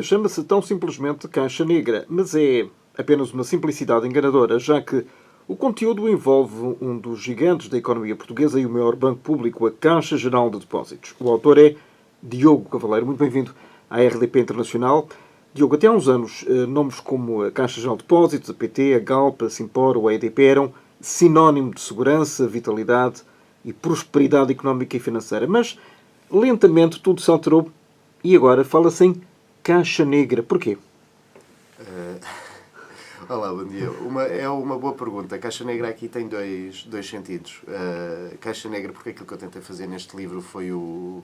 Chama-se tão simplesmente Caixa Negra, mas é apenas uma simplicidade enganadora, já que o conteúdo envolve um dos gigantes da economia portuguesa e o maior banco público, a Caixa Geral de Depósitos. O autor é Diogo Cavaleiro. Muito bem-vindo à RDP Internacional. Diogo, até há uns anos, nomes como a Caixa Geral de Depósitos, a PT, a Galp, a Simpor ou a EDP eram sinónimo de segurança, vitalidade e prosperidade económica e financeira. Mas, lentamente, tudo se alterou e agora fala-se em Caixa Negra. Porquê? Olá, bom dia. É uma boa pergunta. A Caixa Negra aqui tem dois sentidos. Caixa Negra, porque aquilo que eu tentei fazer neste livro foi um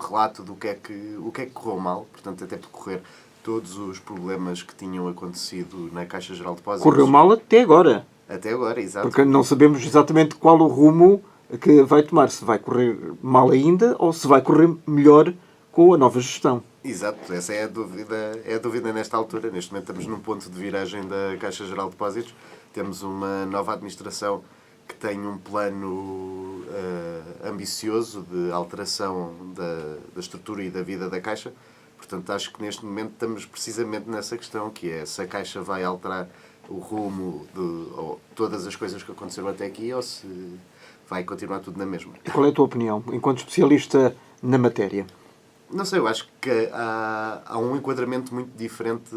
relato do que é que correu mal, portanto, até percorrer todos os problemas que tinham acontecido na Caixa Geral de Depósitos. Correu mal até agora. Até agora, exato. Porque não sabemos exatamente qual o rumo que vai tomar. Se vai correr mal ainda ou se vai correr melhor com a nova gestão. Exato, essa é a dúvida nesta altura. Neste momento estamos num ponto de viragem da Caixa Geral de Depósitos. Temos uma nova administração que tem um plano ambicioso de alteração da estrutura e da vida da Caixa. Portanto, acho que neste momento estamos precisamente nessa questão, que é se a Caixa vai alterar o rumo de todas as coisas que aconteceram até aqui ou se vai continuar tudo na mesma. E qual é a tua opinião, enquanto especialista na matéria? Não sei, eu acho que há um enquadramento muito diferente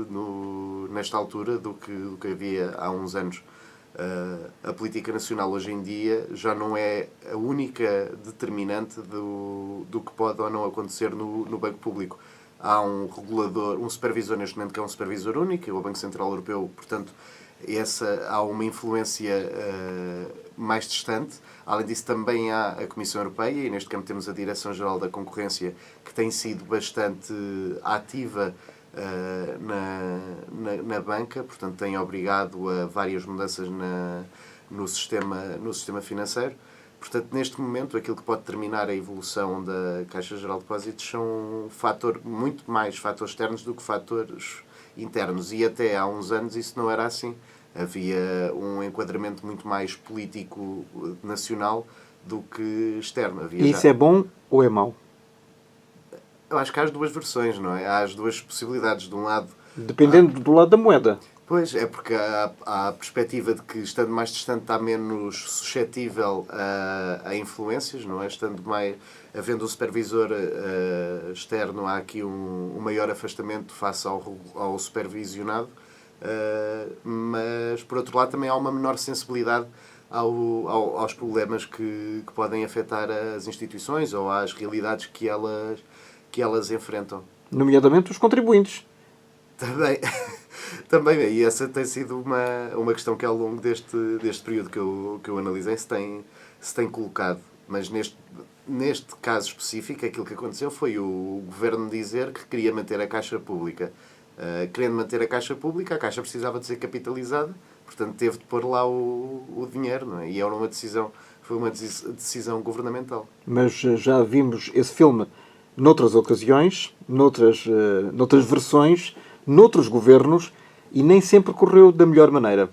nesta altura do que havia há uns anos. A política nacional hoje em dia já não é a única determinante do que pode ou não acontecer no Banco Público. Há um regulador, um supervisor neste momento que é um supervisor único, é o Banco Central Europeu, portanto, há uma influência mais distante. Além disso, também há a Comissão Europeia, e neste campo temos a Direção-Geral da Concorrência, que tem sido bastante ativa na banca, portanto, tem obrigado a várias mudanças no sistema financeiro. Portanto, neste momento, aquilo que pode determinar a evolução da Caixa Geral de Depósitos são muito mais fatores externos do que fatores internos. E até há uns anos isso não era assim. Havia um enquadramento muito mais político nacional do que externo. E isso é bom ou é mau? Eu acho que há as duas versões, não é? Há as duas possibilidades. De um lado... Dependendo do lado da moeda. Pois, é porque há a perspectiva de que, estando mais distante, está menos suscetível a influências, não é? Havendo um supervisor externo, há aqui um maior afastamento face ao supervisionado, mas, por outro lado, também há uma menor sensibilidade aos problemas que podem afetar as instituições ou às realidades que elas enfrentam. Nomeadamente os contribuintes. Também, e essa tem sido uma questão que ao longo deste período que eu analisei se tem colocado. Mas neste caso específico, aquilo que aconteceu foi o Governo dizer que queria manter a Caixa Pública. Querendo manter a Caixa Pública, a Caixa precisava de ser capitalizada, portanto teve de pôr lá o dinheiro, não é? E foi uma decisão governamental. Mas já vimos esse filme noutras ocasiões, noutras versões, noutros governos, e nem sempre correu da melhor maneira.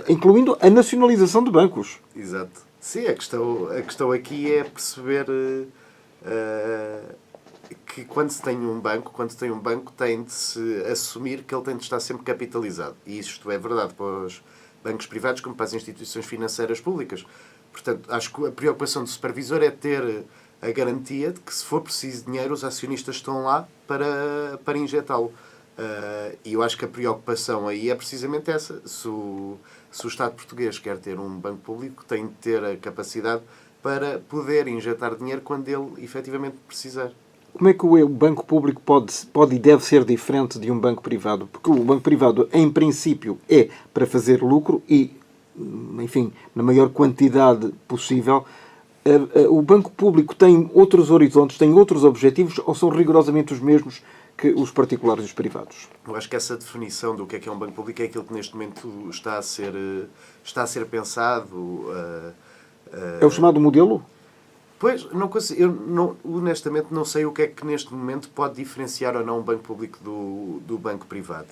Incluindo a nacionalização de bancos. Exato. Sim, a questão aqui é perceber que quando se tem um banco, tem de se assumir que ele tem de estar sempre capitalizado. E isto é verdade para os bancos privados como para as instituições financeiras públicas. Portanto, acho que a preocupação do supervisor é ter a garantia de que, se for preciso dinheiro, os acionistas estão lá para injetá-lo. E eu acho que a preocupação aí é precisamente essa. Se o Estado português quer ter um banco público, tem de ter a capacidade para poder injetar dinheiro quando ele efetivamente precisar. Como é que o banco público pode e deve ser diferente de um banco privado? Porque o banco privado, em princípio, é para fazer lucro e, enfim, na maior quantidade possível. O banco público tem outros horizontes, tem outros objetivos ou são rigorosamente os mesmos que os particulares e os privados? Eu acho que essa definição do que é um banco público é aquilo que neste momento está a ser pensado. É o chamado modelo? Pois, não consigo, eu não, honestamente não sei o que é que neste momento pode diferenciar ou não um banco público do banco privado.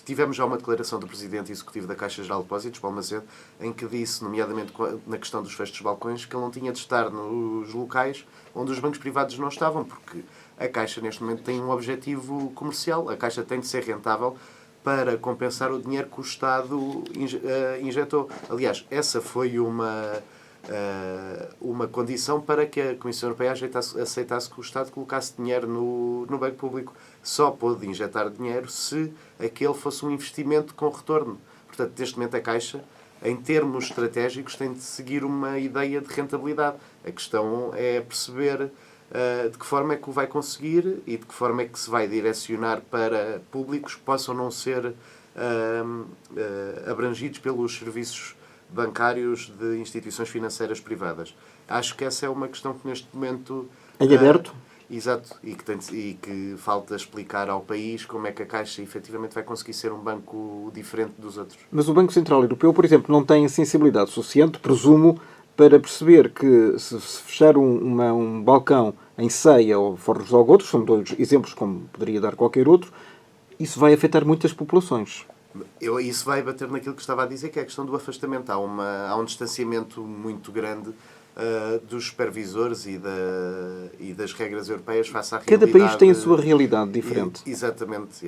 Tivemos já uma declaração do Presidente Executivo da Caixa Geral de Depósitos, Paulo Macedo, em que disse, nomeadamente na questão dos fechos dos balcões, que ele não tinha de estar nos locais onde os bancos privados não estavam, porque a Caixa neste momento tem um objetivo comercial. A Caixa tem de ser rentável para compensar o dinheiro que o Estado injetou. Aliás, essa foi uma condição para que a Comissão Europeia aceitasse que o Estado colocasse dinheiro no banco público. Só pôde injetar dinheiro se aquele fosse um investimento com retorno. Portanto, neste momento a Caixa, em termos estratégicos, tem de seguir uma ideia de rentabilidade. A questão é perceber de que forma é que o vai conseguir e de que forma é que se vai direcionar para públicos que possam não ser abrangidos pelos serviços bancários de instituições financeiras privadas. Acho que essa é uma questão que neste momento... Em aberto? Exato, e que falta explicar ao país como é que a Caixa efetivamente vai conseguir ser um banco diferente dos outros. Mas o Banco Central Europeu, por exemplo, não tem sensibilidade suficiente, presumo, para perceber que se fechar um balcão em Ceia ou Forros de Algodres, são dois exemplos como poderia dar qualquer outro, isso vai afetar muitas populações. Isso vai bater naquilo que estava a dizer, que é a questão do afastamento. Há um distanciamento muito grande dos supervisores e das regras europeias face à realidade. Cada país tem a sua realidade diferente. Exatamente.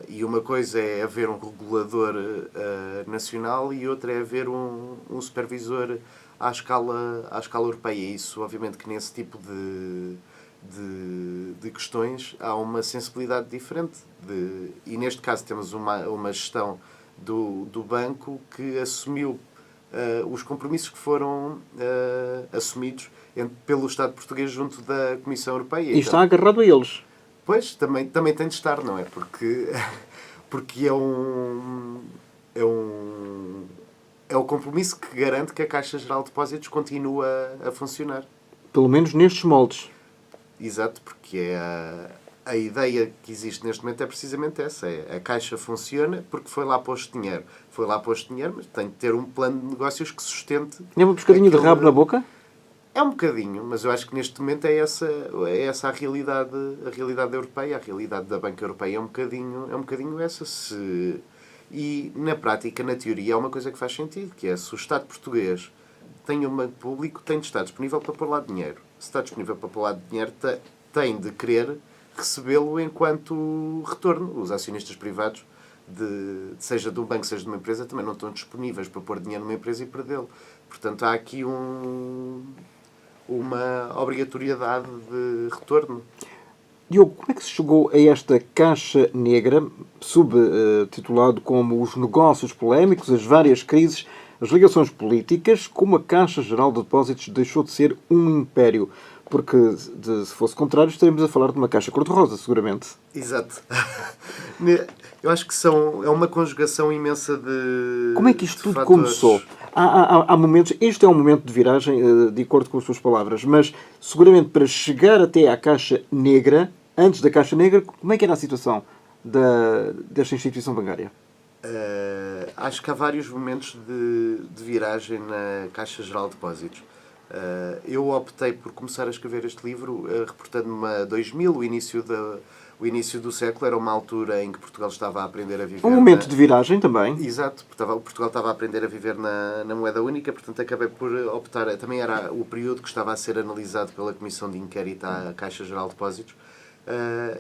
E uma coisa é haver um regulador nacional e outra é haver um supervisor à escala europeia. Isso, obviamente, que nesse tipo de questões há uma sensibilidade diferente. E neste caso temos uma gestão do banco que assumiu os compromissos que foram assumidos pelo Estado português junto da Comissão Europeia. E está agarrado a eles. Pois, também tem de estar, não é? Porque é o compromisso que garante que a Caixa Geral de Depósitos continua a funcionar. Pelo menos nestes moldes. Exato, porque a ideia que existe neste momento é precisamente essa. A Caixa funciona porque foi lá posto dinheiro. Foi lá posto dinheiro, mas tem de ter um plano de negócios que sustente... É um bocadinho de rabo na boca? É um bocadinho, mas eu acho que neste momento é essa a realidade europeia. A realidade da banca europeia é um bocadinho essa. E na prática, na teoria, é uma coisa que faz sentido, que é se o Estado português tem um banco público, tem de estar disponível para pôr lá dinheiro. Se está disponível para pôr lá dinheiro, tem de querer recebê-lo enquanto retorno. Os acionistas privados, seja de um banco, seja de uma empresa, também não estão disponíveis para pôr dinheiro numa empresa e perdê-lo. Portanto, há aqui uma obrigatoriedade de retorno. Diogo, como é que se chegou a esta caixa negra, subtitulado como os negócios polémicos, as várias crises, as ligações políticas, como a Caixa Geral de Depósitos deixou de ser um império? Porque, se fosse contrário, estaríamos a falar de uma caixa cor-de-rosa, seguramente. Exato. Eu acho que é uma conjugação imensa de... Como é que isto tudo fatores. começou? Há momentos... Este é um momento de viragem, de acordo com as suas palavras, mas, seguramente, para chegar até à Caixa Negra, antes da Caixa Negra, como é que era a situação desta instituição bancária? Acho que há vários momentos de viragem na Caixa Geral de Depósitos. Eu optei por começar a escrever este livro reportando-me a 2000, o início do século. Era uma altura em que Portugal estava a aprender a viver... Um momento de viragem também. Exato. Portugal estava a aprender a viver na moeda única, portanto acabei por optar... Também era o período que estava a ser analisado pela Comissão de Inquérito à Caixa Geral de Depósitos.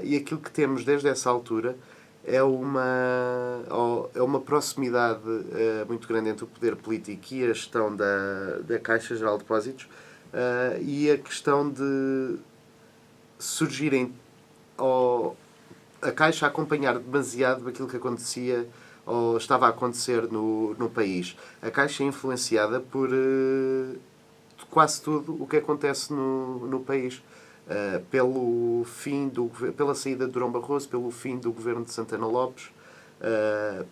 E aquilo que temos desde essa altura é uma proximidade muito grande entre o poder político e a gestão da Caixa Geral de Depósitos e a questão de surgirem a Caixa a acompanhar demasiado aquilo que acontecia ou estava a acontecer no país. A Caixa é influenciada por quase tudo o que acontece no país. Pela saída de Durão Barroso, pelo fim do governo de Santana Lopes,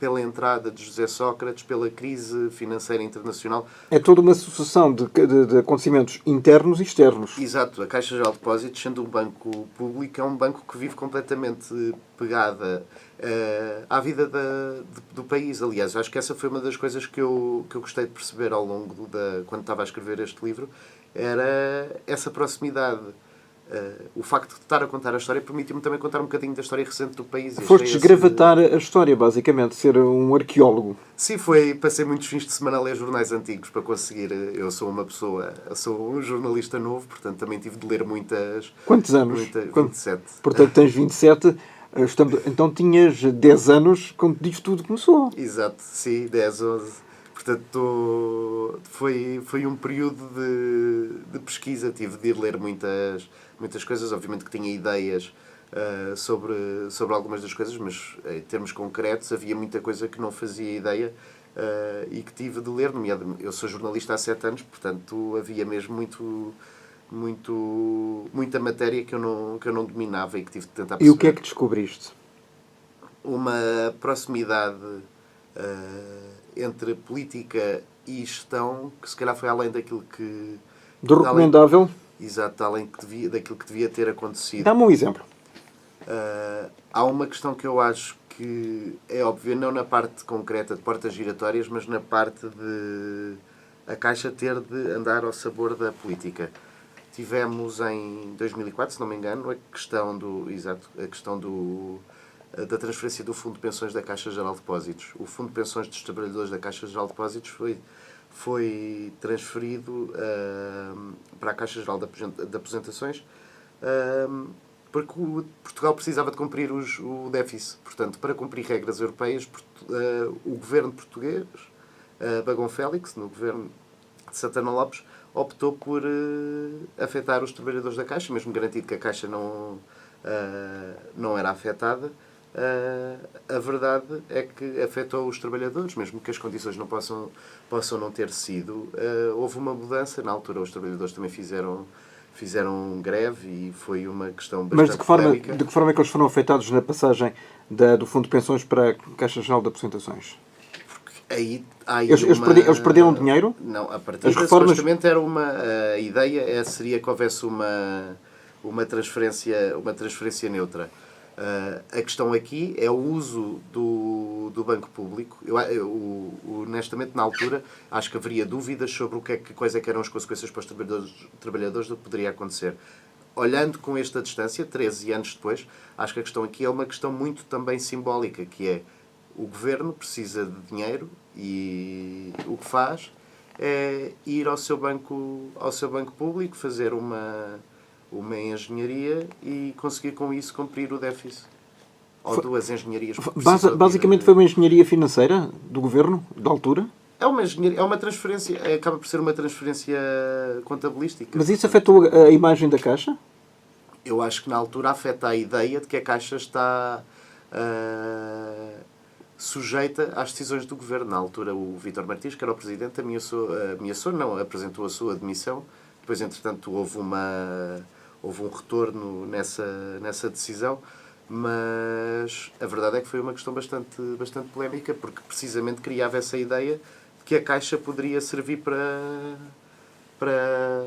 pela entrada de José Sócrates, pela crise financeira internacional. É toda uma sucessão de acontecimentos internos e externos. Exato, a Caixa Geral de Depósitos, sendo um banco público, é um banco que vive completamente pegada à vida do país. Aliás, acho que essa foi uma das coisas que eu gostei de perceber ao longo quando estava a escrever este livro, era essa proximidade. O facto de estar a contar a história permitiu-me também contar um bocadinho da história recente do país. Foste esgravatar a história, basicamente, ser um arqueólogo. Sim, passei muitos fins de semana a ler jornais antigos para conseguir. Eu sou um jornalista novo, portanto também tive de ler muitas. Quantos anos? 27. Portanto, tens 27. Então tinhas 10 anos quando isto tudo começou. Exato, sim, 10, 11. Portanto, foi um período de pesquisa. Tive de ir ler muitas coisas. Obviamente que tinha ideias sobre algumas das coisas, mas em termos concretos havia muita coisa que não fazia ideia e que tive de ler. Eu sou jornalista há 7 anos, portanto havia mesmo muita matéria que eu não dominava e que tive de tentar perceber. E o que é que descobriste? Uma proximidade entre política e gestão que se calhar foi além daquilo que... Do recomendável? Exato, além daquilo que devia ter acontecido. Dá-me um exemplo. Há uma questão que eu acho que é óbvia, não na parte concreta de portas giratórias, mas na parte de a Caixa ter de andar ao sabor da política. Tivemos em 2004, se não me engano, a questão da transferência do Fundo de Pensões da Caixa Geral de Depósitos. O Fundo de Pensões dos Trabalhadores da Caixa Geral de Depósitos foi transferido para a Caixa Geral de Aposentações porque Portugal precisava de cumprir o déficit. Portanto, para cumprir regras europeias, o governo português, Bagão Félix, no governo de Santana Lopes, optou por afetar os trabalhadores da Caixa, mesmo garantido que a Caixa não era afetada. A verdade é que afetou os trabalhadores, mesmo que as condições não possam não ter sido. Houve uma mudança, na altura os trabalhadores também fizeram greve e foi uma questão bastante polémica. Mas de que forma é que eles foram afetados na passagem do Fundo de Pensões para a Caixa Geral de Aposentações? Eles perderam dinheiro? Não, a partida supostamente era a ideia seria que houvesse uma transferência neutra. A questão aqui é o uso do banco público. Eu, honestamente, na altura, acho que haveria dúvidas sobre quais eram as consequências para os trabalhadores do que poderia acontecer. Olhando com esta distância, 13 anos depois, acho que a questão aqui é uma questão muito também simbólica, que é o governo precisa de dinheiro e o que faz é ir ao seu banco público, fazer uma engenharia e conseguir com isso cumprir o déficit. Ou duas engenharias. Basicamente foi uma engenharia financeira do governo, da altura? É uma transferência, acaba por ser uma transferência contabilística. Mas isso afetou a imagem da Caixa? Eu acho que na altura afeta a ideia de que a Caixa está sujeita às decisões do governo. Na altura o Vítor Martins, que era o presidente, apresentou a sua demissão. Depois, entretanto, houve um retorno nessa decisão, mas a verdade é que foi uma questão bastante polémica, porque precisamente criava essa ideia de que a Caixa poderia servir para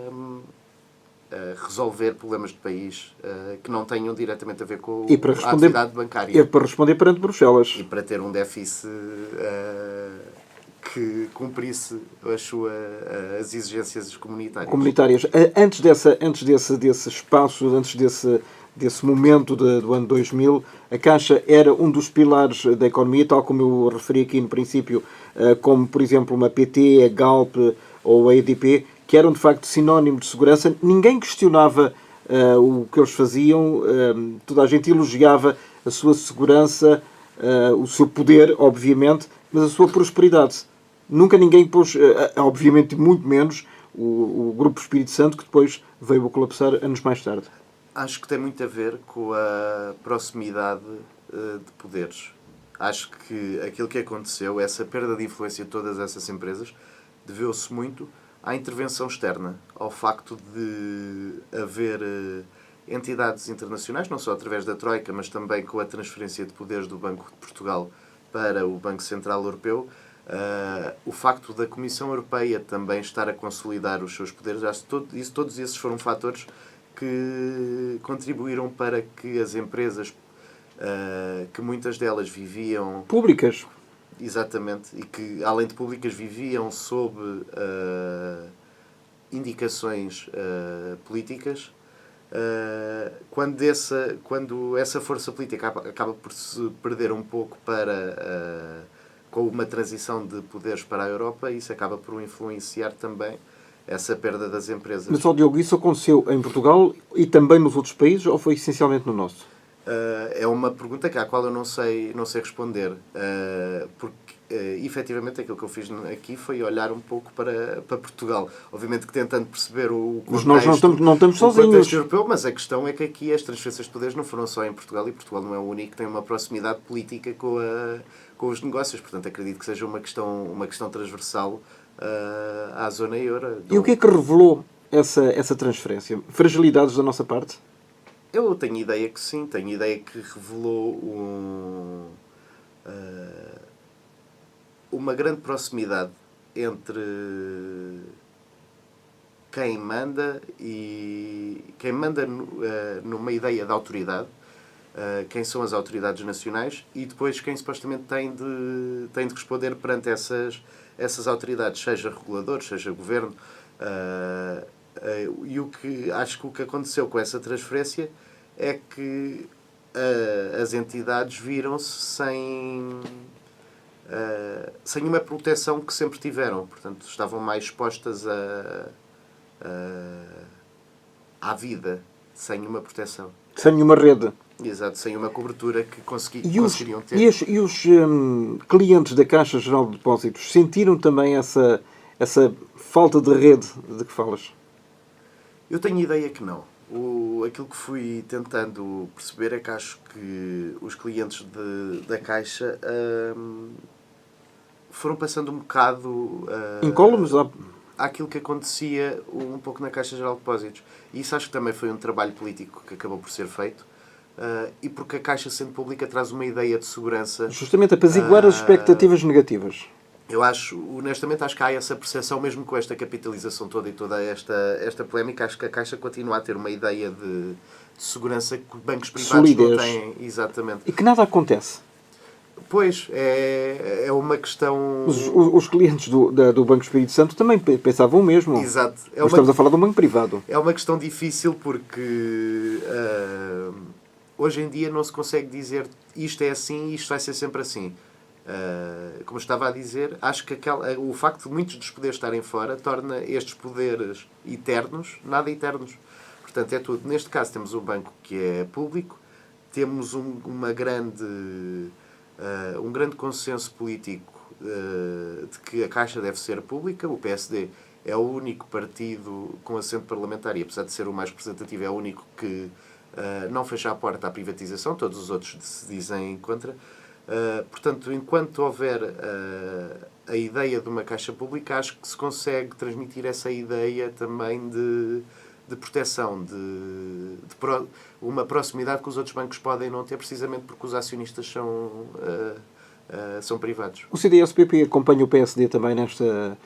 resolver problemas do país que não tenham diretamente a ver com a atividade bancária. E para responder perante Bruxelas. E para ter um déficit que cumprisse as exigências comunitárias. Antes desse espaço, antes desse momento do ano 2000, a Caixa era um dos pilares da economia, tal como eu referi aqui no princípio, como, por exemplo, uma PT, a Galp ou a EDP, que eram, de facto, sinónimo de segurança. Ninguém questionava o que eles faziam, toda a gente elogiava a sua segurança, o seu poder, obviamente, mas a sua prosperidade. Nunca ninguém pôs, obviamente, muito menos o Grupo Espírito Santo, que depois veio a colapsar anos mais tarde. Acho que tem muito a ver com a proximidade de poderes. Acho que aquilo que aconteceu, essa perda de influência de todas essas empresas, deveu-se muito à intervenção externa, ao facto de haver entidades internacionais, não só através da Troika, mas também com a transferência de poderes do Banco de Portugal para o Banco Central Europeu, o facto da Comissão Europeia também estar a consolidar os seus poderes, acho que todos esses foram fatores que contribuíram para que as empresas, que muitas delas viviam... Públicas. Exatamente, e que, além de públicas, viviam sob indicações políticas, quando essa força política acaba por se perder um pouco com uma transição de poderes para a Europa, isso acaba por influenciar também essa perda das empresas. Mas, Diogo, isso aconteceu em Portugal e também nos outros países, ou foi essencialmente no nosso? É uma pergunta à qual eu não sei responder, porque efetivamente aquilo que eu fiz aqui foi olhar um pouco para Portugal, obviamente que tentando perceber o contexto, mas nós não estamos sozinhos. O contexto europeu, mas a questão é que aqui as transferências de poderes não foram só em Portugal, e Portugal não é o único que tem uma proximidade política com os negócios, portanto acredito que seja uma questão transversal à zona euro. E o que é que revelou essa transferência? Fragilidades da nossa parte? Eu tenho ideia que sim, tenho ideia que revelou uma grande proximidade entre quem manda numa ideia de autoridade, quem são as autoridades nacionais, e depois quem supostamente tem de responder perante essas autoridades, seja reguladores, seja governo. E acho que o que aconteceu com essa transferência é que as entidades viram-se sem uma proteção que sempre tiveram. Portanto, estavam mais expostas à vida, sem uma proteção. Sem nenhuma rede. Exato, sem uma cobertura que conseguiriam ter. E os clientes da Caixa Geral de Depósitos sentiram também essa falta de rede de que falas? Eu tenho ideia que não. Aquilo que fui tentando perceber é que acho que os clientes da Caixa foram passando um bocado incólumes àquilo que acontecia um pouco na Caixa Geral de Depósitos. E isso acho que também foi um trabalho político que acabou por ser feito. E porque a Caixa, sendo pública, traz uma ideia de segurança... Justamente apaziguar as expectativas negativas. Eu honestamente acho que há essa percepção, mesmo com esta capitalização toda e toda esta polémica, acho que a Caixa continua a ter uma ideia de segurança que bancos privados solidez. Não têm. Exatamente. E que nada acontece. Pois, é uma questão... Os clientes do Banco Espírito Santo também pensavam o mesmo. Exato. Mas estamos a falar de um banco privado. É uma questão difícil porque hoje em dia não se consegue dizer isto é assim e isto vai ser sempre assim. Como eu estava a dizer, acho que o facto de muitos dos poderes estarem fora torna estes poderes eternos, nada eternos. Portanto, é tudo. Neste caso temos um banco que é público, temos um grande consenso político de que a Caixa deve ser pública. O PSD é o único partido com assento parlamentar e, apesar de ser o mais representativo, é o único que não fecha a porta à privatização. Todos os outros se dizem contra. Portanto, enquanto houver a ideia de uma Caixa pública, acho que se consegue transmitir essa ideia também de proteção, de uma proximidade que os outros bancos podem não ter, precisamente porque os acionistas são privados. O CDS-PP acompanha o PSD também nesta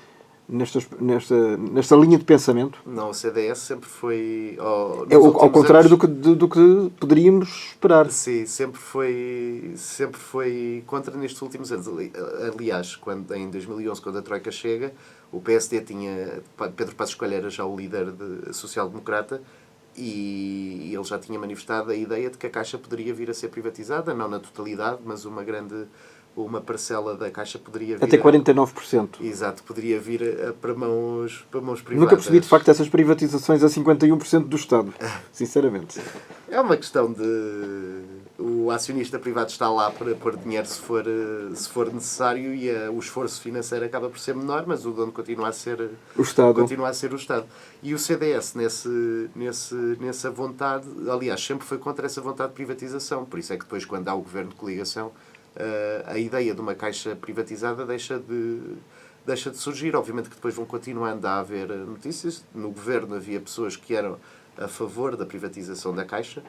linha de pensamento? Não, o CDS sempre foi... ao contrário do que poderíamos esperar. Sim, sempre foi contra nestes últimos anos. Aliás, em 2011, quando a Troika chega, o PSD tinha... Pedro Passos Coelho era já o líder social-democrata e ele já tinha manifestado a ideia de que a Caixa poderia vir a ser privatizada, não na totalidade, mas uma parcela da Caixa poderia vir... Até 49%. Exato, poderia vir para mãos privadas. Nunca percebi, de facto, essas privatizações a 51% do Estado, sinceramente. É uma questão de... O acionista privado está lá para pôr dinheiro se for necessário e o esforço financeiro acaba por ser menor, mas o dono continua a ser o Estado. E o CDS, nessa vontade, aliás, sempre foi contra essa vontade de privatização. Por isso é que depois, quando há o governo de coligação, a ideia de uma Caixa privatizada deixa de surgir. Obviamente que depois vão continuando a haver notícias. No governo havia pessoas que eram a favor da privatização da Caixa,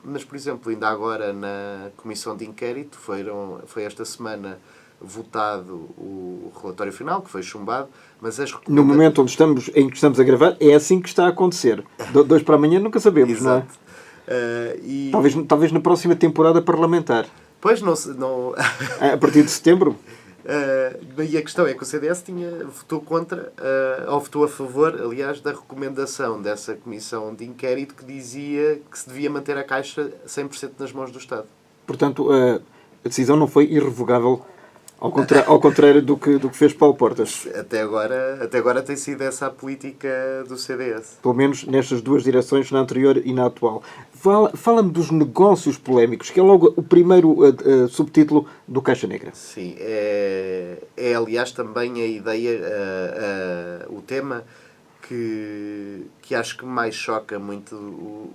Mas, por exemplo, ainda agora na Comissão de Inquérito foi esta semana votado o relatório final, que foi chumbado, mas No momento em que estamos a gravar, é assim que está a acontecer. Dois para amanhã nunca sabemos, Exato. não é? Talvez na próxima temporada parlamentar. Pois, não... A partir de setembro? E a questão é que o CDS votou contra, ou votou a favor, aliás, da recomendação dessa comissão de inquérito que dizia que se devia manter a Caixa 100% nas mãos do Estado. Portanto, a decisão não foi irrevogável, ao contrário do que fez Paulo Portas. Até agora tem sido essa a política do CDS. Pelo menos nestas duas direções, na anterior e na atual. Fala-me dos negócios polémicos, que é logo o primeiro subtítulo do Caixa Negra. Sim, é aliás também a ideia, o tema que acho que mais choca muito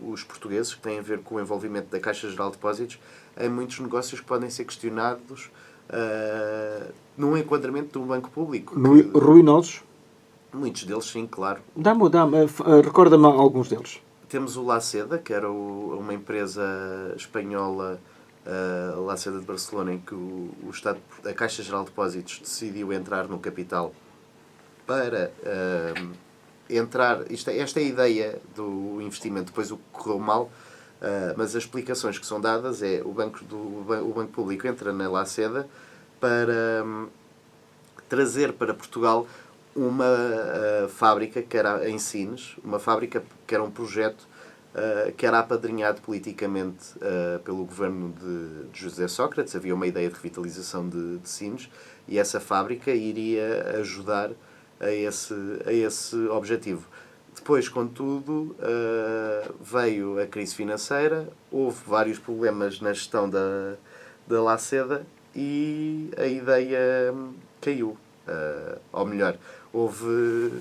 os portugueses, que tem a ver com o envolvimento da Caixa Geral de Depósitos em muitos negócios que podem ser questionados num enquadramento de um banco público. Ruinosos? Muitos deles, sim, claro. Recorda-me alguns deles. Temos o Laceda, que era uma empresa espanhola, Laceda de Barcelona, em que o Estado, a Caixa Geral de Depósitos decidiu entrar no capital para entrar... Esta é a ideia do investimento. Depois o que correu mal, mas as explicações que são dadas é o Banco Público entra na Laceda para trazer para Portugal uma fábrica que era em Sines, uma fábrica que era um projeto que era apadrinhado politicamente pelo governo de José Sócrates. Havia uma ideia de revitalização de Sines e essa fábrica iria ajudar a esse objetivo. Depois, contudo, veio a crise financeira, houve vários problemas na gestão da Laceda e a ideia caiu. Ou melhor, houve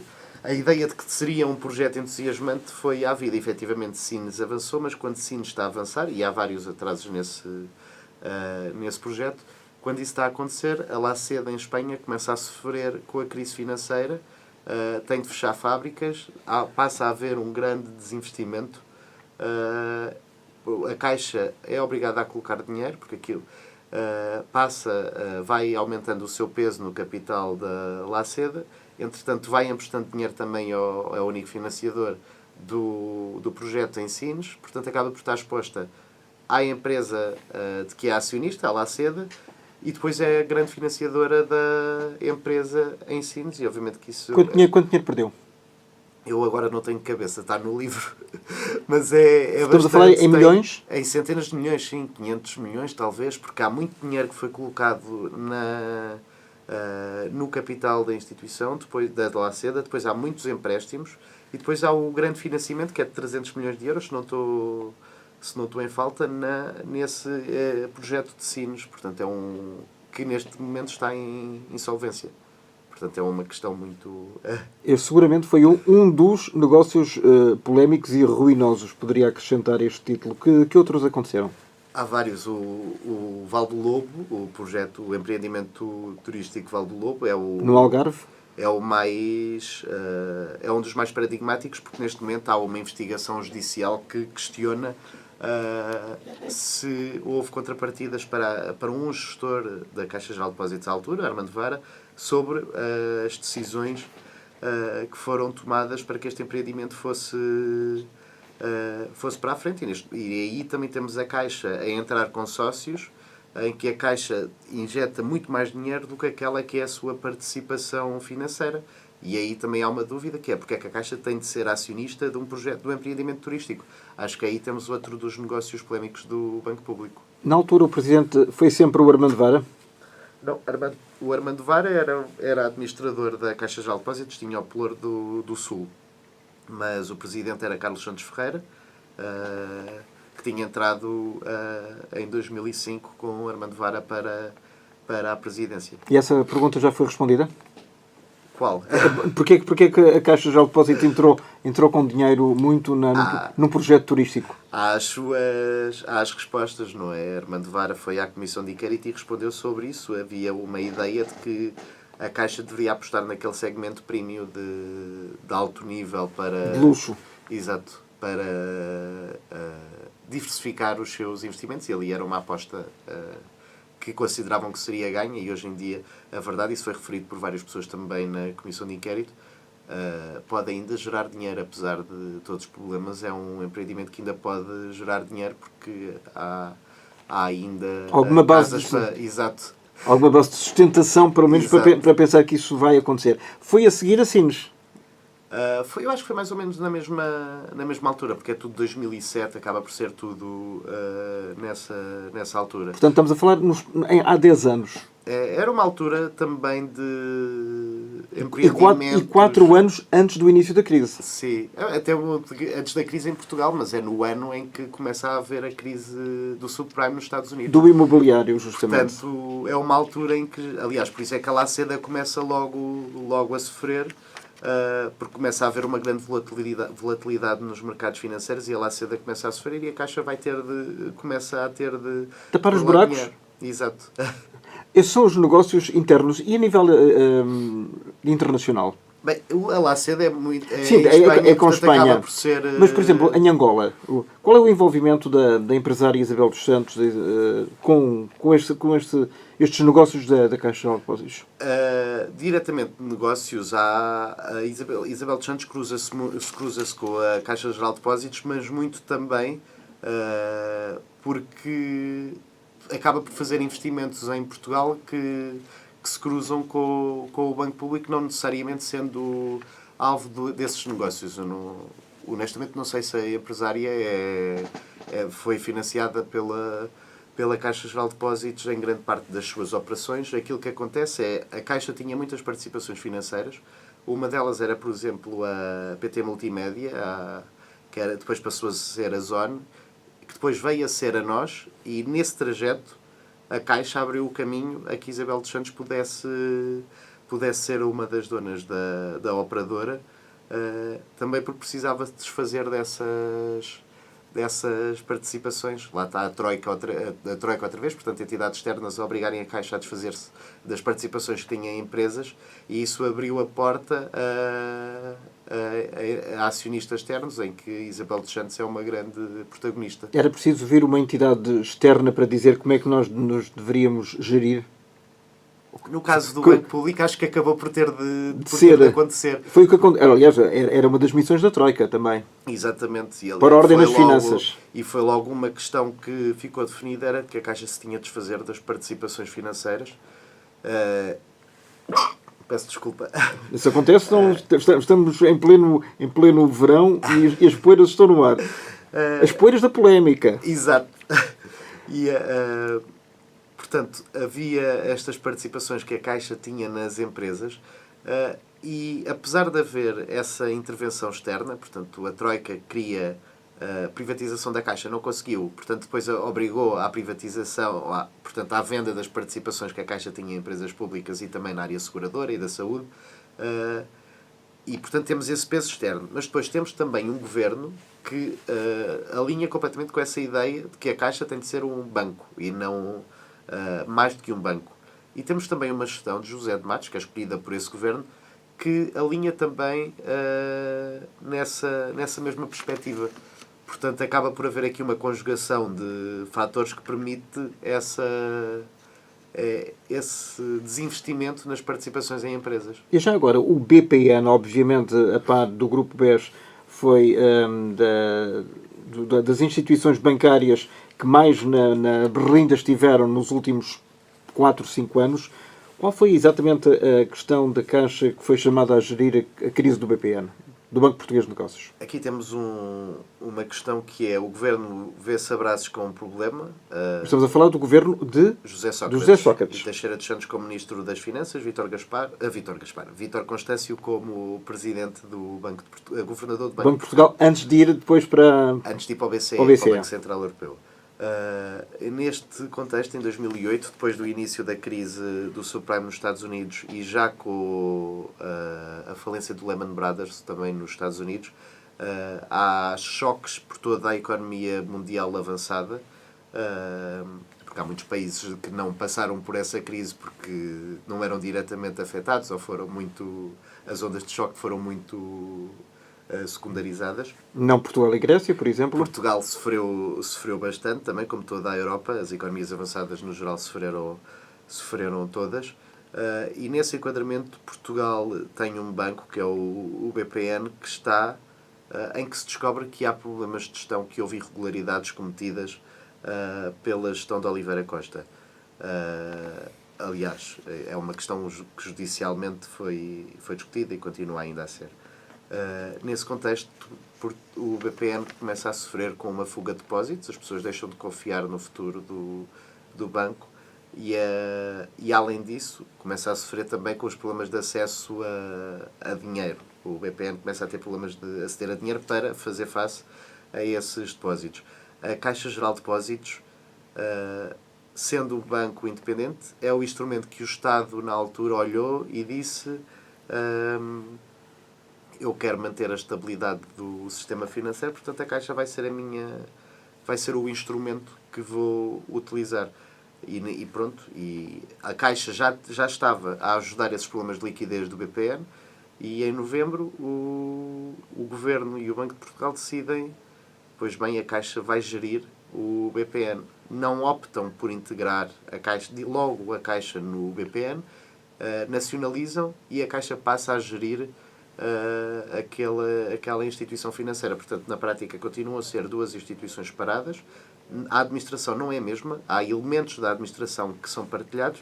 a ideia de que seria um projeto entusiasmante foi à vida. Efetivamente, Sines avançou, mas quando Sines está a avançar, e há vários atrasos nesse projeto, quando isso está a acontecer, a Laceda em Espanha começa a sofrer com a crise financeira, tem de fechar fábricas, passa a haver um grande desinvestimento, a Caixa é obrigada a colocar dinheiro, porque aquilo vai aumentando o seu peso no capital da Laceda, entretanto vai emprestando dinheiro também ao único financiador do projeto em Sines, portanto acaba por estar exposta à empresa de que é acionista, a Laceda, e depois é a grande financiadora da empresa em Sines, e obviamente que isso... Quanto dinheiro perdeu? Eu agora não tenho cabeça, está no livro, mas é Estamos a falar em milhões? Em centenas de milhões, sim, 500 milhões talvez, porque há muito dinheiro que foi colocado no capital da instituição, depois da Laceda, depois há muitos empréstimos, e depois há o grande financiamento, que é de 300 milhões de euros, se não estou em falta, nesse projeto de Sines, portanto que neste momento está em insolvência. Portanto, é uma questão muito... Seguramente foi um dos negócios polémicos e ruinosos, poderia acrescentar este título. Que outros aconteceram? Há vários. O Val do Lobo, o empreendimento turístico Val do Lobo, no Algarve? É o mais... é um dos mais paradigmáticos, porque neste momento há uma investigação judicial que questiona se houve contrapartidas para um gestor da Caixa Geral de Depósitos à altura, Armando Vara, sobre as decisões que foram tomadas para que este empreendimento fosse para a frente. E aí também temos a Caixa a entrar com sócios, em que a Caixa injeta muito mais dinheiro do que aquela que é a sua participação financeira. E aí também há uma dúvida, que é porque é que a Caixa tem de ser acionista de um projeto, de um empreendimento turístico. Acho que aí temos outro dos negócios polémicos do Banco Público. Na altura o Presidente foi sempre o Armando Vara? Não, o Armando Vara era administrador da Caixa Geral de Depósitos, tinha o Pelour do Sul. Mas o Presidente era Carlos Santos Ferreira, que tinha entrado em 2005 com o Armando Vara para a Presidência. E essa pergunta já foi respondida? Qual? Porquê que a Caixa Geral de Depósitos entrou com dinheiro muito num projeto turístico? Há as respostas, não é? Armando Vara foi à Comissão de Inquérito e respondeu sobre isso. Havia uma ideia de que a Caixa deveria apostar naquele segmento premium de alto nível para... De luxo. Exato. diversificar os seus investimentos, e ali era uma aposta que consideravam que seria ganha, e hoje em dia a verdade, isso foi referido por várias pessoas também na Comissão de Inquérito, pode ainda gerar dinheiro, apesar de todos os problemas. É um empreendimento que ainda pode gerar dinheiro, porque há ainda alguma base casas para... Exato. Alguma base de sustentação, pelo menos, Exato. para pensar que isso vai acontecer. Foi a seguir a Sines. Eu acho que foi mais ou menos na mesma altura, porque é tudo 2007, acaba por ser tudo nessa altura. Portanto, estamos a falar há 10 anos. Era uma altura também de empreendimentos... E 4 anos antes do início da crise. Sim, até antes da crise em Portugal, mas é no ano em que começa a haver a crise do subprime nos Estados Unidos. Do imobiliário, justamente. Portanto, é uma altura em que, aliás, por isso é que a Laceda começa logo a sofrer, porque começa a haver uma grande volatilidade nos mercados financeiros, e a Laceda começa a sofrer, e a Caixa começa a ter de... tapar os buracos. Dinheiro. Exato. Esses são os negócios internos. E a nível internacional? Bem, a Laceda é muito... Sim, Espanha, com Espanha. acaba por ser, mas, por exemplo, em Angola, qual é o envolvimento da empresária Isabel dos Santos com estes negócios da Caixa de Depósitos? Diretamente de negócios, a Isabel dos Santos cruza-se com a Caixa Geral de Depósitos, mas muito também porque acaba por fazer investimentos em Portugal que se cruzam com o Banco Público, não necessariamente sendo alvo desses negócios. Honestamente, não sei se a empresária foi financiada pela Caixa Geral de Depósitos em grande parte das suas operações. Aquilo que acontece é a Caixa tinha muitas participações financeiras. Uma delas era, por exemplo, a PT Multimédia, que depois passou a ser a Zone, que depois veio a ser a Nós, e nesse trajeto a Caixa abriu o caminho a que Isabel dos Santos pudesse ser uma das donas da operadora, também porque precisava de desfazer dessas participações. Lá está a Troika outra vez, portanto, entidades externas a obrigarem a Caixa a desfazer-se das participações que tinha em empresas, e isso abriu a porta a acionistas externos, em que Isabel dos Santos é uma grande protagonista. Era preciso vir uma entidade externa para dizer como é que nós nos deveríamos gerir? No caso do Banco Público, acho que acabou por ter de acontecer. Foi o que aconteceu. Aliás, era uma das missões da Troika também. Exatamente. E, para a ordem nas finanças. E foi logo uma questão que ficou definida, era que a Caixa se tinha de desfazer das participações financeiras. Peço desculpa. Isso acontece, estamos em pleno verão e as poeiras estão no ar. As poeiras da polémica. Exato. E, portanto, havia estas participações que a Caixa tinha nas empresas, e apesar de haver essa intervenção externa, portanto, a Troika queria a privatização da Caixa, não conseguiu, portanto, depois obrigou à privatização, portanto, à venda das participações que a Caixa tinha em empresas públicas e também na área seguradora e da saúde, e, portanto, temos esse peso externo. Mas depois temos também um governo que alinha completamente com essa ideia de que a Caixa tem de ser um banco e não mais do que um banco. E temos também uma gestão de José de Matos, que é escolhida por esse governo, que alinha também nessa mesma perspectiva. Portanto, acaba por haver aqui uma conjugação de fatores que permite esse desinvestimento nas participações em empresas. E já agora, o BPN, obviamente, a par do Grupo BES, foi das instituições bancárias que mais na berlinda estiveram nos últimos 4, 5 anos. Qual foi exatamente a questão da Caixa que foi chamada a gerir a crise do BPN, do Banco Português de Negócios? Aqui temos uma questão que é: o Governo vê-se a braços com um problema. Estamos a falar do Governo de José Sócrates. E Teixeira dos Santos como Ministro das Finanças, Vítor Constâncio como Presidente do Governador do Banco de Portugal, antes de ir depois para... Antes de ir para o BCE, para o Banco Central Europeu. Neste contexto, em 2008, depois do início da crise do subprime nos Estados Unidos e já com a falência do Lehman Brothers também nos Estados Unidos, há choques por toda a economia mundial avançada, porque há muitos países que não passaram por essa crise porque não eram diretamente afetados, ou foram muito... as ondas de choque foram muito secundarizadas. Não Portugal e Grécia, por exemplo? Portugal sofreu bastante também, como toda a Europa. As economias avançadas, no geral, sofreram todas. E nesse enquadramento, Portugal tem um banco, que é o BPN, que está em que se descobre que há problemas de gestão, que houve irregularidades cometidas pela gestão de Oliveira Costa. Aliás, é uma questão que judicialmente foi discutida e continua ainda a ser. Nesse contexto, o BPN começa a sofrer com uma fuga de depósitos, as pessoas deixam de confiar no futuro do banco e além disso, começa a sofrer também com os problemas de acesso a dinheiro. O BPN começa a ter problemas de aceder a dinheiro para fazer face a esses depósitos. A Caixa Geral de Depósitos, sendo um banco independente, é o instrumento que o Estado, na altura, olhou e disse: eu quero manter a estabilidade do sistema financeiro, portanto a Caixa vai ser o instrumento que vou utilizar. E pronto, e a Caixa já estava a ajudar esses problemas de liquidez do BPN e em novembro o Governo e o Banco de Portugal decidem, pois bem, a Caixa vai gerir o BPN. Não optam por integrar logo a Caixa no BPN, nacionalizam e a Caixa passa a gerir aquela instituição financeira. Portanto, na prática, continuam a ser duas instituições separadas. A administração não é a mesma. Há elementos da administração que são partilhados.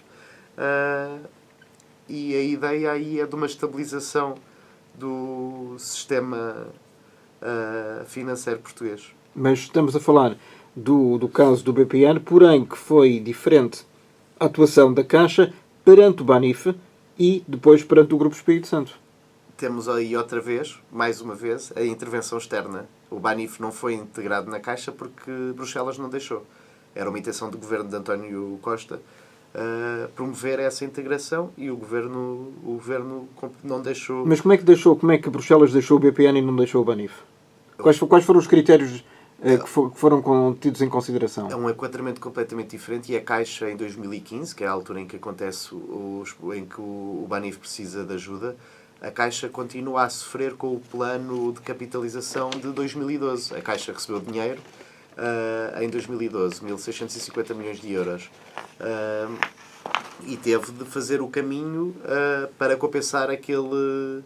E a ideia aí é de uma estabilização do sistema financeiro português. Mas estamos a falar do caso do BPN, porém que foi diferente a atuação da Caixa perante o Banif e depois perante o Grupo Espírito Santo. Temos aí outra vez, mais uma vez, a intervenção externa. O Banif não foi integrado na Caixa porque Bruxelas não deixou. Era uma intenção do governo de António Costa promover essa integração e o governo não deixou. Mas como é que Bruxelas deixou o BPN e não deixou o Banif? Quais foram os critérios que foram tidos em consideração? É um enquadramento completamente diferente e a Caixa, em 2015, que é a altura em que acontece em que o Banif precisa de ajuda, a Caixa continua a sofrer com o plano de capitalização de 2012. A Caixa recebeu dinheiro em 2012, 1.650 milhões de euros, e teve de fazer o caminho para compensar aquele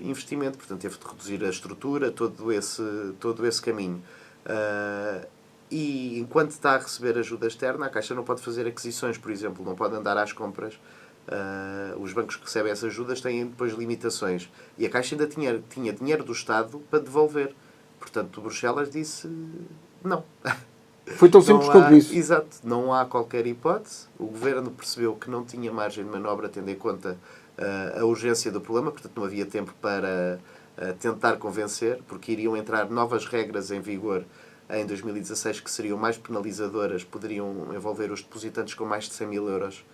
investimento. Portanto, teve de reduzir a estrutura, todo esse caminho. E enquanto está a receber ajuda externa, a Caixa não pode fazer aquisições, por exemplo, não pode andar às compras. Os bancos que recebem essas ajudas têm depois limitações. E a Caixa ainda tinha dinheiro do Estado para devolver. Portanto, Bruxelas disse não. Foi tão simples quanto isso. Exato. Não há qualquer hipótese. O Governo percebeu que não tinha margem de manobra, tendo em conta a urgência do problema. Portanto, não havia tempo para tentar convencer, porque iriam entrar novas regras em vigor em 2016 que seriam mais penalizadoras, poderiam envolver os depositantes com mais de 100 mil euros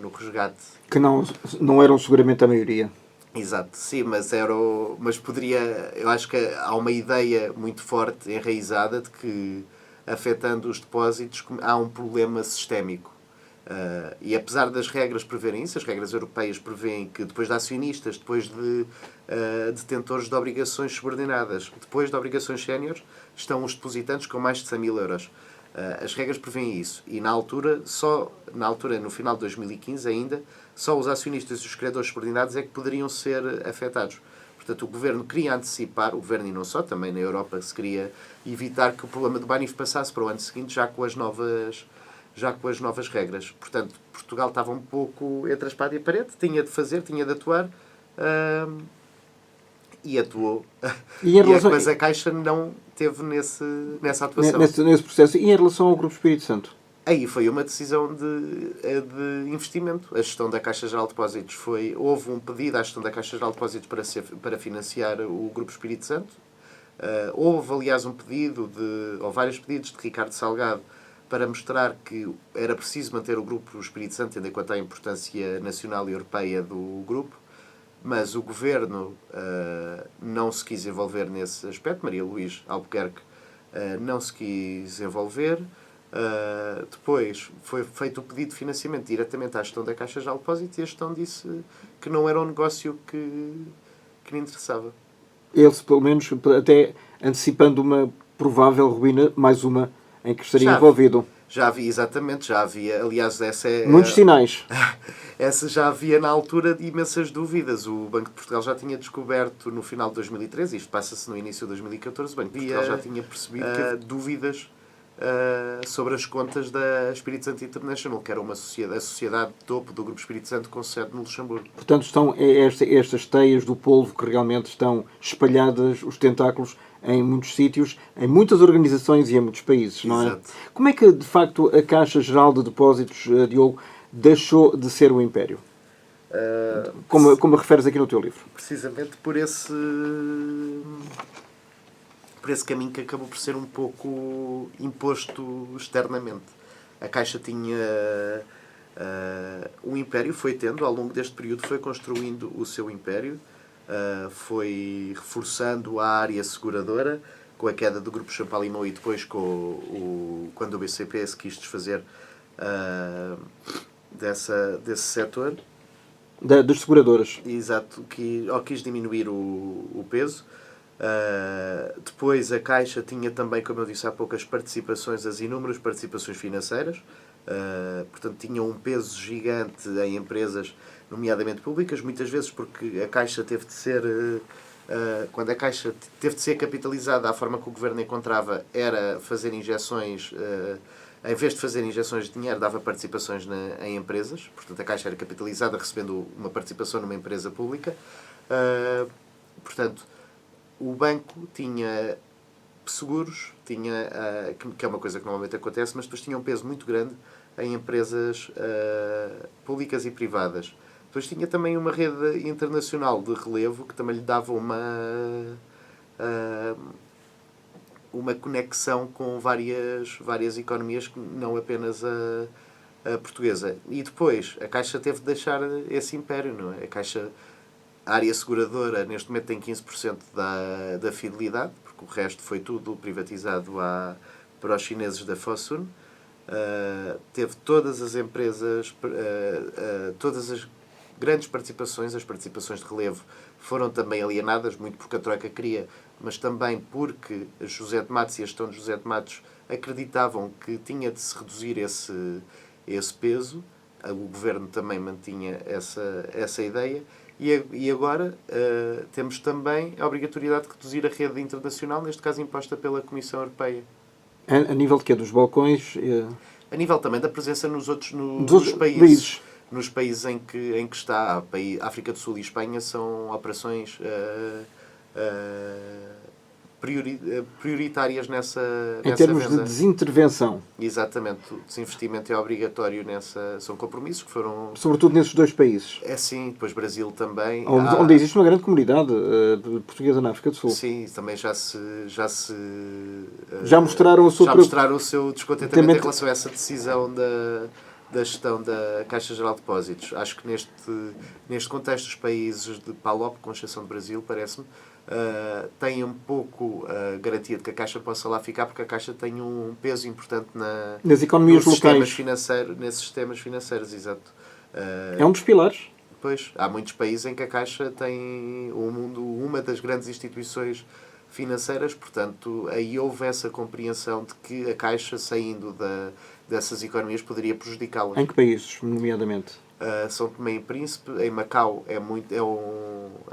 no resgate. Que não eram seguramente a maioria. Exato, sim, mas poderia. Eu acho que há uma ideia muito forte, enraizada, de que, afetando os depósitos, há um problema sistémico. E apesar das regras preverem isso, as regras europeias prevêem que depois de acionistas, depois de detentores de obrigações subordinadas, depois de obrigações séniores, estão os depositantes com mais de 100 mil euros. As regras prevêem isso. E na altura, no final de 2015 ainda, só os acionistas e os credores subordinados é que poderiam ser afetados. Portanto, o Governo queria antecipar, o Governo e não só, também na Europa se queria evitar que o problema do Banif passasse para o ano seguinte, já com as novas regras. Portanto, Portugal estava um pouco entre a espada e a parede, tinha de fazer, tinha de atuar, e atuou. Mas a Caixa não teve nessa atuação. Nesse processo. E em relação ao Grupo Espírito Santo? Aí foi uma decisão de investimento. A gestão da Caixa Geral de Depósitos houve um pedido à gestão da Caixa Geral de Depósitos para financiar o Grupo Espírito Santo. Houve, aliás, ou vários pedidos de Ricardo Salgado para mostrar que era preciso manter o Grupo Espírito Santo, tendo em conta a importância nacional e europeia do grupo. Mas o Governo não se quis envolver nesse aspecto. Maria Luís Albuquerque não se quis envolver. Depois foi feito o pedido de financiamento diretamente à gestão da Caixa Geral de Depósitos e a gestão disse que não era um negócio que lhe interessava. Ele, pelo menos, até antecipando uma provável ruína, mais uma em que estaria envolvido. Já havia, exatamente, já havia. Aliás, Muitos sinais. Essa já havia na altura de imensas dúvidas. O Banco de Portugal já tinha descoberto no final de 2013, isto passa-se no início de 2014, o Banco de Portugal já tinha percebido que dúvidas sobre as contas da Espírito Santo International, que era a sociedade de topo do Grupo Espírito Santo com sede no Luxemburgo. Portanto, estão estas teias do polvo que realmente estão espalhadas, os tentáculos, em muitos sítios, em muitas organizações e em muitos países, não é? Exato. Como é que, de facto, a Caixa Geral de Depósitos, Diogo, deixou de ser um império? Como referes aqui no teu livro. Precisamente por esse caminho que acabou por ser um pouco imposto externamente. A Caixa tinha um império, foi tendo, ao longo deste período, foi construindo o seu império, foi reforçando a área seguradora, com a queda do Grupo Champalimau e depois quando o BCP se quis desfazer desse setor. Das seguradoras. Exato, quis diminuir o peso. Depois a Caixa tinha também, como eu disse há pouco, as inúmeras participações financeiras. Portanto, tinha um peso gigante em empresas, nomeadamente públicas, muitas vezes porque a Caixa teve de ser... quando a Caixa teve de ser capitalizada, a forma que o Governo encontrava era fazer injeções... em vez de fazer injeções de dinheiro, dava participações em empresas. Portanto, a Caixa era capitalizada recebendo uma participação numa empresa pública. Portanto, o banco tinha seguros, que é uma coisa que normalmente acontece, mas depois tinha um peso muito grande em empresas públicas e privadas. Depois tinha também uma rede internacional de relevo que também lhe dava uma conexão com várias economias, que não apenas a portuguesa. E depois a Caixa teve de deixar esse império, não é? A área seguradora neste momento tem 15% da fidelidade, porque o resto foi tudo privatizado para os chineses da Fosun. Teve todas as empresas, todas as grandes participações, as participações de relevo, foram também alienadas, muito porque a Troika queria, mas também porque José de Matos e a gestão de José de Matos acreditavam que tinha de se reduzir esse peso. O Governo também mantinha essa ideia. E agora temos também a obrigatoriedade de reduzir a rede internacional, neste caso imposta pela Comissão Europeia. A nível de quê? Dos balcões? A nível também da presença nos países. Nos países em que está. A África do Sul e Espanha são operações prioritárias nessa em termos venda. de desintervenção. Exatamente. O desinvestimento é obrigatório são compromissos que foram... Sobretudo nesses dois países. É sim, depois Brasil também. Onde existe uma grande comunidade portuguesa na África do Sul. Sim, também já mostraram o seu descontentamento em relação a essa decisão da gestão da Caixa Geral de Depósitos. Acho que neste contexto os países de PALOP, com exceção do Brasil, parece-me, têm um pouco a garantia de que a Caixa possa lá ficar, porque a Caixa tem um peso importante nas economias locais. Nesses sistemas financeiros, exato. É um dos pilares. Pois, há muitos países em que a Caixa tem uma das grandes instituições financeiras, portanto, aí houve essa compreensão de que a Caixa, saindo dessas economias, poderia prejudicá-las. Em que países, nomeadamente? São Tomé e Príncipe. Em Macau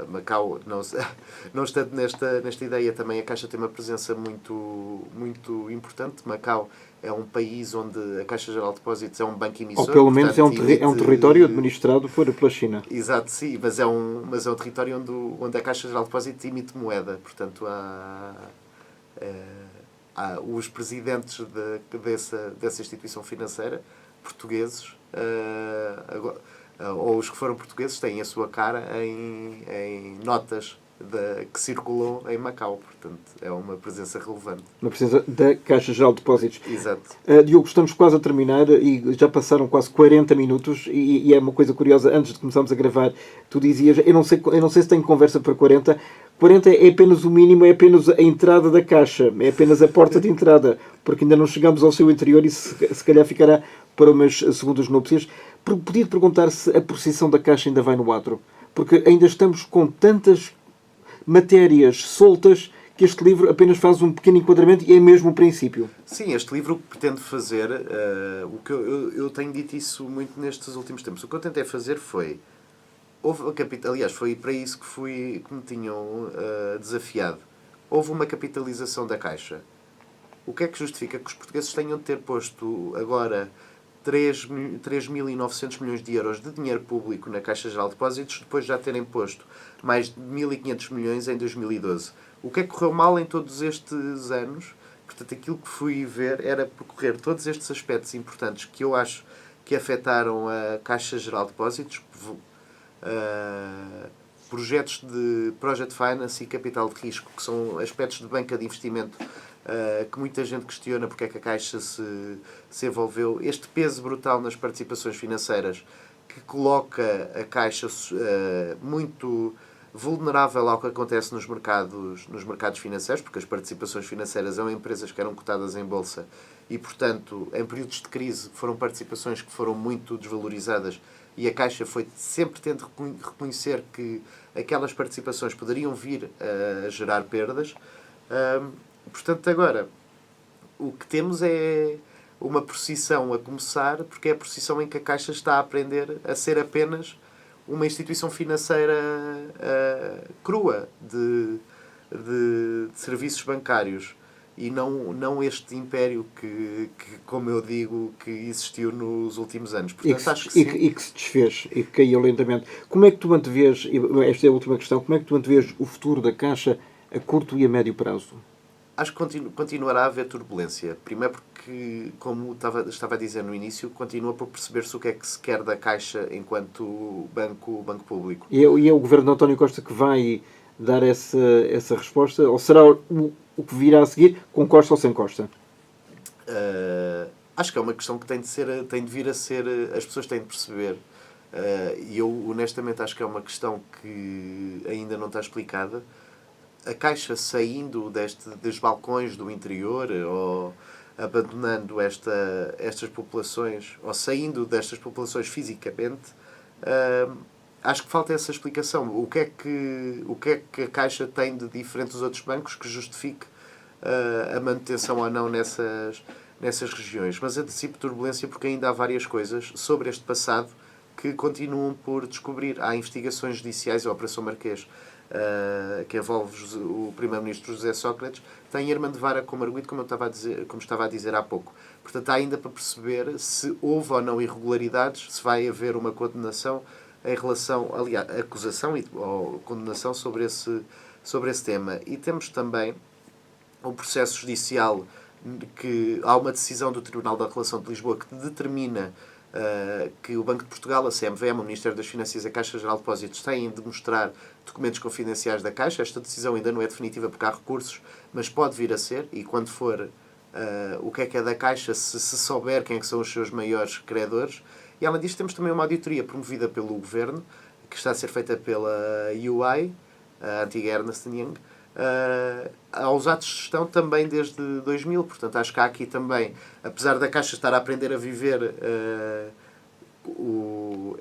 Macau, não estando nesta ideia, também a Caixa tem uma presença muito, muito importante. Macau é um país onde a Caixa Geral de Depósitos é um banco emissor. Ou pelo menos portanto, é um território administrado pela China. Exato, sim, mas é um território onde a Caixa Geral de Depósitos emite moeda. Portanto, os presidentes dessa instituição financeira, portugueses, ou os que foram portugueses, têm a sua cara em notas que circulam em Macau. Portanto, é uma presença relevante. Uma presença da Caixa Geral de Depósitos. Exato. Diogo, estamos quase a terminar e já passaram quase 40 minutos e é uma coisa curiosa, antes de começarmos a gravar, tu dizias, eu não sei se tenho conversa para 40. 40 é apenas o mínimo, é apenas a entrada da Caixa, é apenas a porta de entrada, porque ainda não chegamos ao seu interior e se calhar ficará para umas segundas núpcias. Podia-te perguntar se a posição da Caixa ainda vai no adro, porque ainda estamos com tantas matérias soltas que este livro apenas faz um pequeno enquadramento e é mesmo o princípio. Sim, este livro o que pretende fazer, o que eu tenho dito isso muito nestes últimos tempos, o que eu tentei fazer foi, aliás, foi para isso que me tinham desafiado. Houve uma capitalização da Caixa. O que é que justifica que os portugueses tenham de ter posto agora 3.900 milhões de euros de dinheiro público na Caixa Geral de Depósitos, depois de já terem posto mais de 1.500 milhões em 2012? O que é que correu mal em todos estes anos? Portanto, aquilo que fui ver era percorrer todos estes aspectos importantes que eu acho que afetaram a Caixa Geral de Depósitos, projetos de Project Finance e capital de risco, que são aspectos de banca de investimento que muita gente questiona porque é que a Caixa se envolveu. Este peso brutal nas participações financeiras que coloca a Caixa muito vulnerável ao que acontece nos mercados financeiros, porque as participações financeiras são empresas que eram cotadas em bolsa e, portanto, em períodos de crise foram participações que foram muito desvalorizadas e a Caixa foi sempre tendo reconhecer que aquelas participações poderiam vir a gerar perdas. Portanto, agora, o que temos é uma procissão a começar, porque é a procissão em que a Caixa está a aprender a ser apenas uma instituição financeira crua de serviços bancários e não este império que, como eu digo, que existiu nos últimos anos. Portanto, acho que sim. E que se desfez e que caiu lentamente. Como é que tu antevês, esta é a última questão, como é que tu antevês o futuro da Caixa a curto e a médio prazo? Acho que continuará a haver turbulência. Primeiro porque, como estava a dizer no início, continua por perceber-se o que é que se quer da Caixa enquanto banco público. E é o governo de António Costa que vai dar essa resposta? Ou será o que virá a seguir, com Costa ou sem Costa? Acho que é uma questão que tem de vir a ser... As pessoas têm de perceber. E eu, honestamente, acho que é uma questão que ainda não está explicada. A Caixa saindo dos balcões do interior ou abandonando estas populações ou saindo destas populações fisicamente, acho que falta essa explicação. O que é que a Caixa tem de diferente dos outros bancos que justifique a manutenção ou não nessas regiões? Mas antecipo turbulência porque ainda há várias coisas sobre este passado que continuam por descobrir. Há investigações judiciais, a Operação Marquês, que envolve o primeiro-ministro José Sócrates, tem Herman de Vara como arguido, como estava a dizer há pouco. Portanto, há ainda para perceber se houve ou não irregularidades, se vai haver uma condenação em relação, aliás, acusação ou condenação sobre esse tema. E temos também um processo judicial que há uma decisão do Tribunal da Relação de Lisboa que determina que o Banco de Portugal, a CMVM, o Ministério das Finanças e a Caixa Geral de Depósitos têm de mostrar documentos confidenciais da Caixa. Esta decisão ainda não é definitiva porque há recursos, mas pode vir a ser, e quando for, o que é da Caixa, se souber quem é que são os seus maiores credores. E além disto temos também uma auditoria promovida pelo Governo, que está a ser feita pela UI, a antiga Ernst Young, aos atos de gestão também desde 2000. Portanto, acho que há aqui também, apesar da Caixa estar a aprender a viver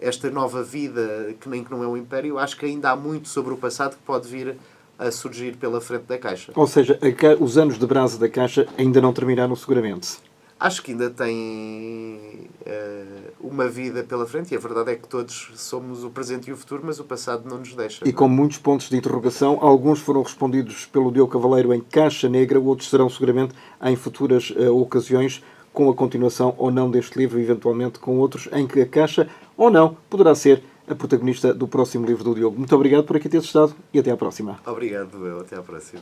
esta nova vida que não é um império, acho que ainda há muito sobre o passado que pode vir a surgir pela frente da Caixa. Ou seja, os anos de brasa da Caixa ainda não terminaram seguramente. Acho que ainda tem uma vida pela frente e a verdade é que todos somos o presente e o futuro, mas o passado não nos deixa. E com muitos pontos de interrogação, alguns foram respondidos pelo Diogo Cavaleiro em Caixa Negra, outros serão seguramente em futuras ocasiões, com a continuação ou não deste livro, eventualmente com outros, em que a Caixa, ou não, poderá ser a protagonista do próximo livro do Diogo. Muito obrigado por aqui teres estado e até à próxima. Obrigado, até à próxima.